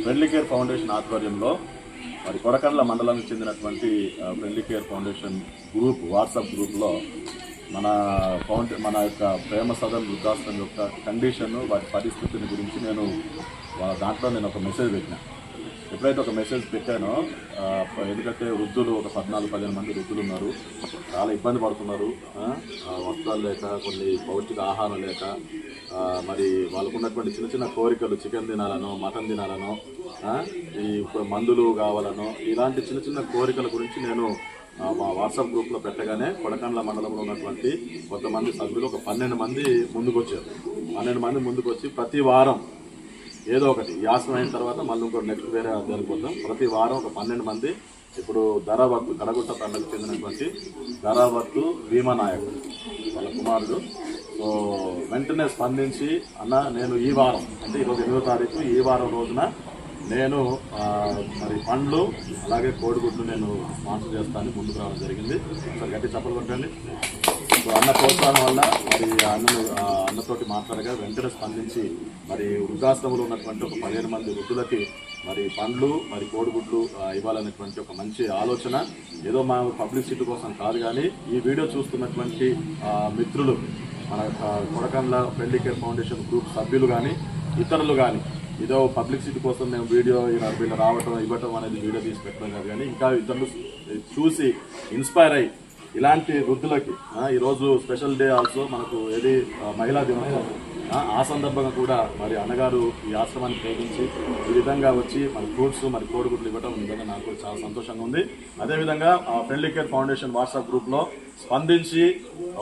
Friendly care foundation ఆధ్వర్యంలో మరి కొడకండ్ల మండలానికి చెందినటువంటి friendly care foundation group WhatsApp గ్రూప్లో మన యొక్క ప్రేమ సదన్ వృద్ధాశ్రమం యొక్క కండిషన్ వాటి పరిస్థితిని గురించి దాంట్లో నేను ఒక మెసేజ్ పెట్టినా. ఎప్పుడైతే ఒక మెసేజ్ పెట్టానో ఎందుకంటే వృద్ధులు ఒక 14-15 మంది వృద్ధులు ఉన్నారు, చాలా ఇబ్బంది పడుతున్నారు. వస్త్రాలు లేక, కొన్ని పౌష్టిక ఆహారం లేక, మరి వాళ్ళకు ఉన్నటువంటి చిన్న చిన్న కోరికలు, చికెన్ తినాలనో, మటన్ తినాలనో, ఈ మందులు కావాలనో, ఇలాంటి చిన్న చిన్న కోరికల గురించి నేను మా వాట్సాప్ గ్రూప్లో పెట్టగానే కొడకండ్ల మండలంలో ఉన్నటువంటి కొంతమంది సభ్యులు ఒక 12 మంది ముందుకొచ్చారు. 12 మంది ముందుకొచ్చి ప్రతి వారం ఏదో ఒకటి యాసం అయిన తర్వాత మళ్ళీ ఇంకోటి నెక్స్ట్ వేరే జరిగిపోతాం. ప్రతి వారం ఒక 12 మంది ఇప్పుడు ధరావర్తు కడగుట్ట తండకు చెందినటువంటి ధరావర్తు భీమనాయక్ వాళ్ళ కుమారుడు సో వెంటనే స్పందించి, అన్న నేను ఈ వారం అంటే ఈరోజు 8వ తారీఖు, ఈ వారం రోజున నేను మరి పండ్లు అలాగే కోడిగుడ్లు నేను స్పాన్సర్ చేస్తానని ముందుకు రావడం జరిగింది. ఒకసారి గట్టి చప్పలు కొట్టండి. సో అన్న ప్రోత్సాహం వల్ల మరి అన్నతోటి మాట్లాడగా వెంటనే స్పందించి మరి వృద్ధాశ్రమంలో ఉన్నటువంటి ఒక 15 మంది వృద్ధులకి మరి పండ్లు మరి కోడిగుడ్లు ఇవ్వాలనేటువంటి ఒక మంచి ఆలోచన. ఏదో మా పబ్లిసిటీ కోసం కాదు, కానీ ఈ వీడియో చూస్తున్నటువంటి మిత్రులు, మన Kodakandla friendly care foundation group సభ్యులు కానీ ఇతరులు కానీ ఏదో పబ్లిసిటీ కోసం మేము వీడియో వీళ్ళు రావటం ఇవ్వటం అనేది వీడియో తీసి పెట్టడం కాదు, కానీ ఇంకా ఇతరులు చూసి ఇన్స్పైర్ అయ్యి ఇలాంటి వృద్ధులకి ఈరోజు స్పెషల్ డే ఆల్సో మనకు ఏది మహిళా దినోత్సవం, ఆ సందర్భంగా కూడా మరి అన్నగారు ఈ ఆశ్రమాన్ని ప్రేమించి ఈ విధంగా వచ్చి మరి ఫ్రూట్స్ మరి కోడిగుడ్లు ఇవ్వడం నిజంగా నాకు చాలా సంతోషంగా ఉంది. అదేవిధంగా ఫ్రెండ్లీ కేర్ ఫౌండేషన్ వాట్సాప్ గ్రూప్లో స్పందించి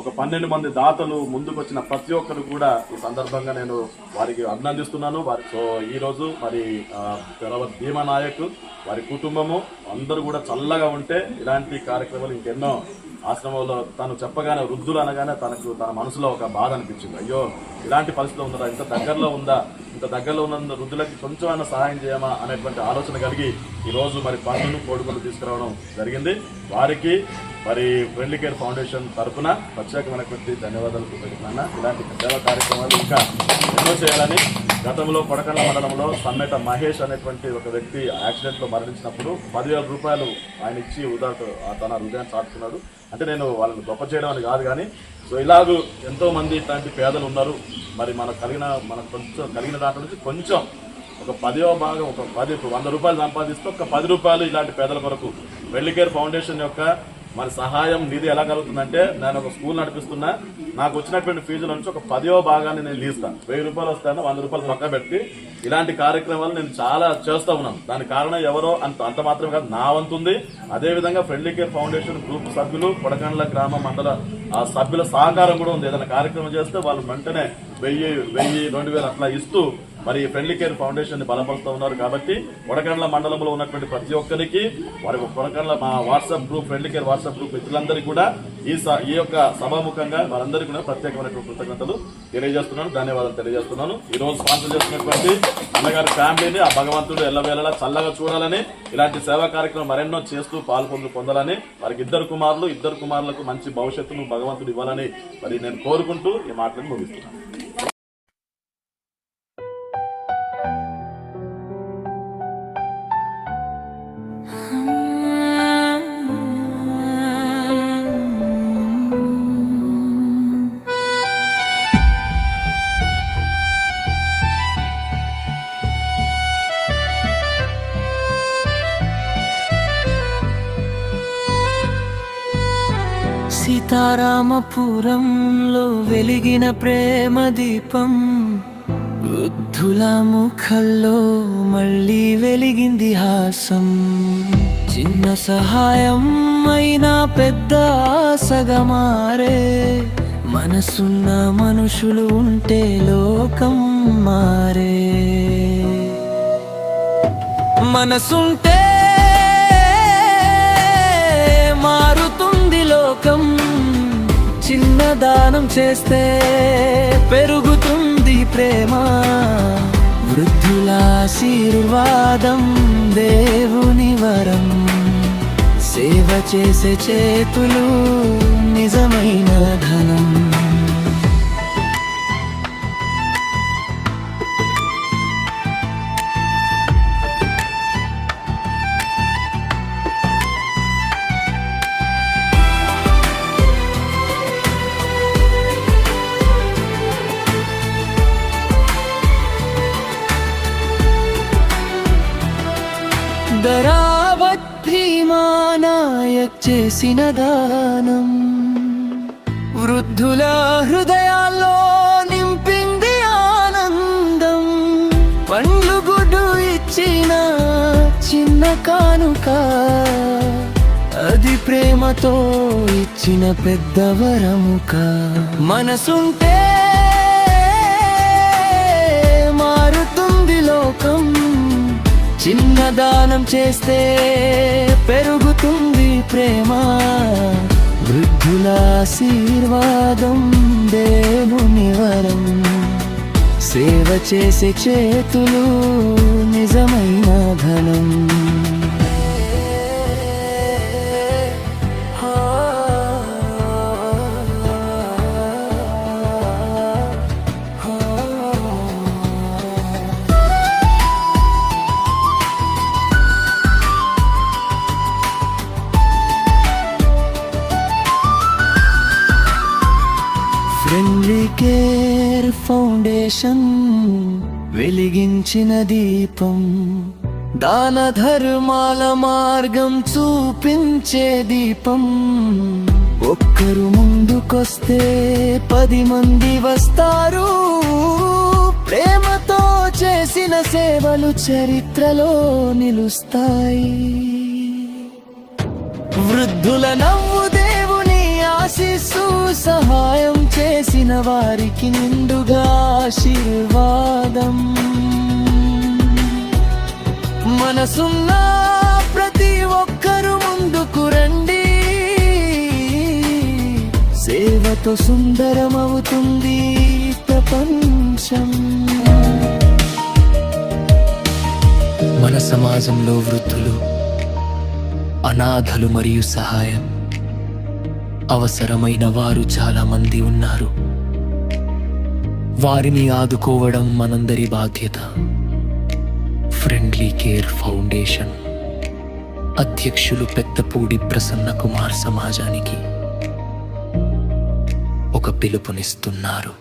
ఒక 12 మంది దాతలు ముందుకు వచ్చిన ప్రతి ఒక్కరు కూడా ఈ సందర్భంగా నేను వారికి అభినందిస్తున్నాను. సో ఈరోజు మరి భీమనాయక్ వారి కుటుంబము అందరూ కూడా చల్లగా ఉంటే ఇలాంటి కార్యక్రమాలు ఇంకెన్నో ఆశ్రమంలో తను చెప్పగానే వృద్ధులు అనగానే తన మనసులో ఒక బాధ అనిపించింది. అయ్యో ఇలాంటి పరిస్థితిలో ఉందా, ఇంత దగ్గరలో ఉన్న వృద్ధులకి కొంచెమైనా సహాయం చేయమా అనేటువంటి ఆలోచన కలిగి ఈరోజు మరి పండ్లను కోడిగుడ్లు తీసుకురావడం జరిగింది. వారికి మరి ఫ్రెండ్లీ కేర్ ఫౌండేషన్ తరఫున ప్రత్యేకమైనటువంటి ధన్యవాదాలు తెలుపుతున్నాను. ఇలాంటి సేవా కార్యక్రమాలు ఇంకా ఎన్నో చేయాలని గతంలో కొడకండ్ల మండలంలో సమ్మెట మహేష్ అనేటువంటి ఒక వ్యక్తి యాక్సిడెంట్లో మరణించినప్పుడు 10,000 రూపాయలు ఆయన ఇచ్చి తన హృదయాన్ని చాటుకున్నాడు. అంటే నేను వాళ్ళని గొప్ప చేయడం అని కాదు, కానీ సో ఇలాగూ ఎంతో మంది ఇట్లాంటి పేదలు ఉన్నారు. మరి మనకు కొంచెం కలిగిన దాంట్లో నుంచి కొంచెం ఒక 10వ భాగం, ఒక 100 రూపాయలు సంపాదిస్తే ఒక 10 రూపాయలు ఇలాంటి పేదల కొరకు ఫ్రెండ్లీ కేర్ ఫౌండేషన్ యొక్క మరి సహాయం నిధి ఎలా కలుగుతుందంటే, నేను ఒక స్కూల్ నడిపిస్తున్నా, నాకు వచ్చినటువంటి ఫీజుల నుంచి ఒక 10వ భాగాన్ని నేను తీస్తాను. 1000 రూపాయలు వస్తాను, 100 రూపాయలు పక్క పెట్టి ఇలాంటి కార్యక్రమాలు నేను చాలా చేస్తూ ఉన్నాను. దానికి కారణం ఎవరో అంత మాత్రమే కాదు, నా వంతుంది. అదేవిధంగా ఫ్రెండ్లీ కేర్ ఫౌండేషన్ గ్రూప్ సభ్యులు, కొడకండ్ల గ్రామ మండల సభ్యుల సహకారం కూడా ఉంది. ఏదైనా కార్యక్రమం చేస్తే వాళ్ళు వెంటనే 1000, 2000 అట్లా ఇస్తూ మరి ఫ్రెండ్లీ కేర్ ఫౌండేషన్ ని బలపరుస్తూ ఉన్నారు. కాబట్టి కొడకండ్ల మండలంలో ఉన్నటువంటి ప్రతి ఒక్కరికి వారి కొడకండ్ల మా WhatsApp group friendly care WhatsApp group మిత్రులందరికీ కూడా ఈ యొక్క సభాముఖంగా వారందరికీ కూడా ప్రత్యేకమైనటువంటి కృతజ్ఞతలు తెలియజేస్తున్నాను, ధన్యవాదాలు తెలియజేస్తున్నాను. ఈ రోజు స్పాన్సర్ చేస్తున్నటువంటి అన్నగారి ఫ్యామిలీని ఆ భగవంతుడు ఎల్లవేళలా చల్లగా చూడాలని, ఇలాంటి సేవా కార్యక్రమం మరెన్నో చేస్తూ పొందాలని, వారికి 2 కుమారులకు మంచి భవిష్యత్తును భగవంతుడు ఇవ్వాలని మరి నేను కోరుకుంటూ ఈ మాటలను ముగిస్తున్నాను. సీతారామపురంలో వెలిగిన ప్రేమ దీపం, వృద్ధుల ముఖల్లో మళ్ళీ వెలిగింది హాసం. చిన్న సహాయం అయినా పెద్ద ఆశగా మారే, మనసున్న మనుషులు ఉంటే లోకం మారే. మనసుంటే మారుతుంది లోకం, చిన్న దానం చేస్తే పెరుగుతుంది ప్రేమ. వృద్ధుల ఆశీర్వాదం దేవుని వరం, సేవ చేసే చేతులు నిజమైన ధనం. సుందరావతి మానాయక్ చేసిన దానం వృద్ధుల హృదయాల్లో నింపింది ఆనందం. పండ్లు గుడ్డు ఇచ్చిన చిన్న కానుక, అది ప్రేమతో ఇచ్చిన పెద్ద వరముక. మనసుంటే మారుతుంది లోకం, చిన్న దానం చేస్తే పెరుగుతుంది ప్రేమ. వృద్ధుల ఆశీర్వాదం దేవుని వరం, సేవ చేసే చేతులు నిజమైన ధనం. ఫ్రెండ్లీ కేర్ ఫౌండేషన్ వెలిగించిన దీపం, దాన ధర్మాల మార్గం చూపించే దీపం. ఒక్కరు ముందుకొస్తే 10 మంది వస్తారు, ప్రేమతో చేసిన సేవలు చరిత్రలో నిలుస్తాయి. వృద్ధుల నవ్వు దేవుని ఆశీస్సు, సహాయం చేసిన వారికి నిండుగా ఆశీర్వాదం. మనసున్న ప్రతి ఒక్కరు ముందుకు రండి, సేవతో సుందరమవుతుంది ప్రపంచం. మన సమాజంలో వృద్ధులు, అనాథలు మరియు సహాయం అవసరమైన వారు చాలా మంది ఉన్నారు. వారిని ఆదుకోవడం మనందరి బాధ్యత. ఫ్రెండ్లీ కేర్ ఫౌండేషన్ అధ్యక్షులు పెద్దపూడి ప్రసన్న కుమార్ సమాజానికి ఒక పిలుపునిస్తున్నారు.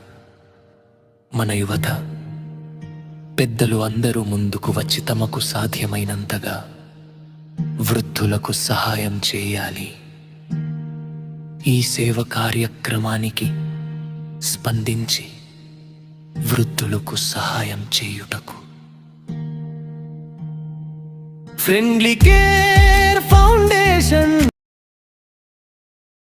మన యువత, పెద్దలు అందరూ ముందుకు వచ్చి తమకు సాధ్యమైనంతగా వృద్ధులకు సహాయం చేయాలి. ఈ సేవ కార్యక్రమానికి స్పందించి వృద్ధులకు సహాయం చేయుటకు ఫ్రెండ్లీ కేర్ ఫౌండేషన్